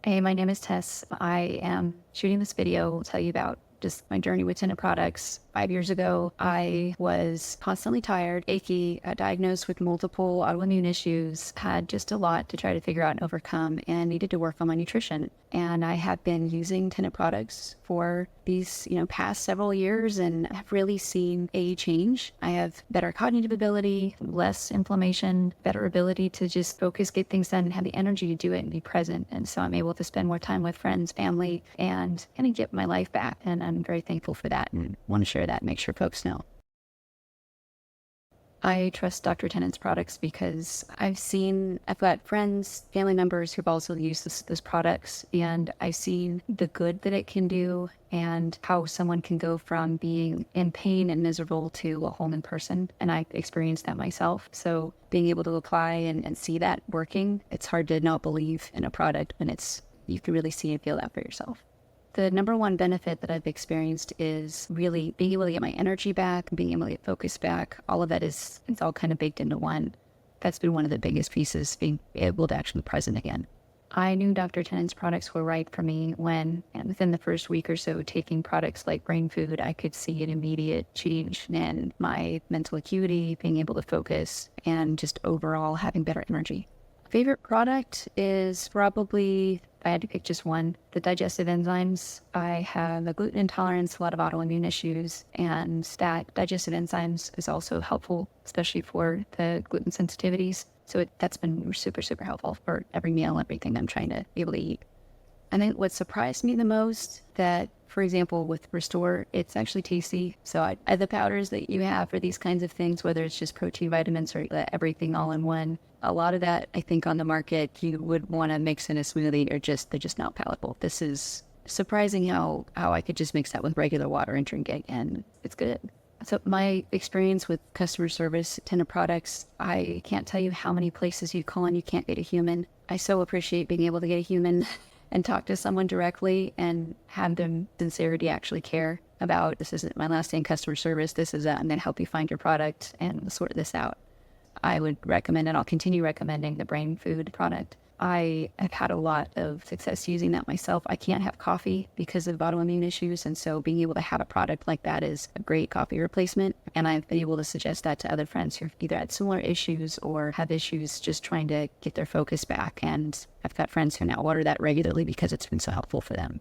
Hey, my name is Tess. I am shooting this video to tell you about just my journey with Tenant Products. 5 years ago, I was constantly tired, achy, diagnosed with multiple autoimmune issues, had just a lot to try to figure out and overcome, and needed to work on my nutrition. And I have been using Tenant Products for these, past several years, and have really seen a change. I have better cognitive ability, less inflammation, better ability to just focus, get things done, and have the energy to do it and be present. And so I'm able to spend more time with friends, family, and kind of get my life back. And I'm very thankful for that and want to share that and make sure folks know. I trust Dr. Tennant's products because I've got friends, family members who've also used this products, and I've seen the good that it can do and how someone can go from being in pain and miserable to a whole new person. And I've experienced that myself. So being able to apply and see that working, it's hard to not believe in a product when you can really see and feel that for yourself. The number one benefit that I've experienced is really being able to get my energy back, being able to get focus back. All of that it's all kind of baked into one. That's been one of the biggest pieces, being able to actually be present again. I knew Dr. Tennant's products were right for me when, and within the first week or so, taking products like brain food, I could see an immediate change in my mental acuity, being able to focus, and just overall having better energy. Favorite product is probably, if I had to pick just one, the Digestive Enzymes. I have a gluten intolerance, a lot of autoimmune issues, and that Digestive Enzymes is also helpful, especially for the gluten sensitivities. So that's been super, super helpful for every meal, everything I'm trying to be able to eat. I think what surprised me the most that, for example, with Restore, it's actually tasty. So the powders that you have for these kinds of things, whether it's just protein vitamins or everything all in one, a lot of that, I think on the market, you would want to mix in a smoothie or they're just not palatable. This is surprising how I could just mix that with regular water and drink it, and it's good. So my experience with customer service, Tenant Products, I can't tell you how many places you call and you can't get a human. I so appreciate being able to get a human and talk to someone directly and have them sincerity actually care about, this isn't my last day in customer service, this is I'm going to help you find your product and sort this out. I would recommend, and I'll continue recommending, the brain food product. I have had a lot of success using that myself. I can't have coffee because of autoimmune issues, and so being able to have a product like that is a great coffee replacement. And I've been able to suggest that to other friends who've either had similar issues or have issues just trying to get their focus back. And I've got friends who now order that regularly because it's been so helpful for them.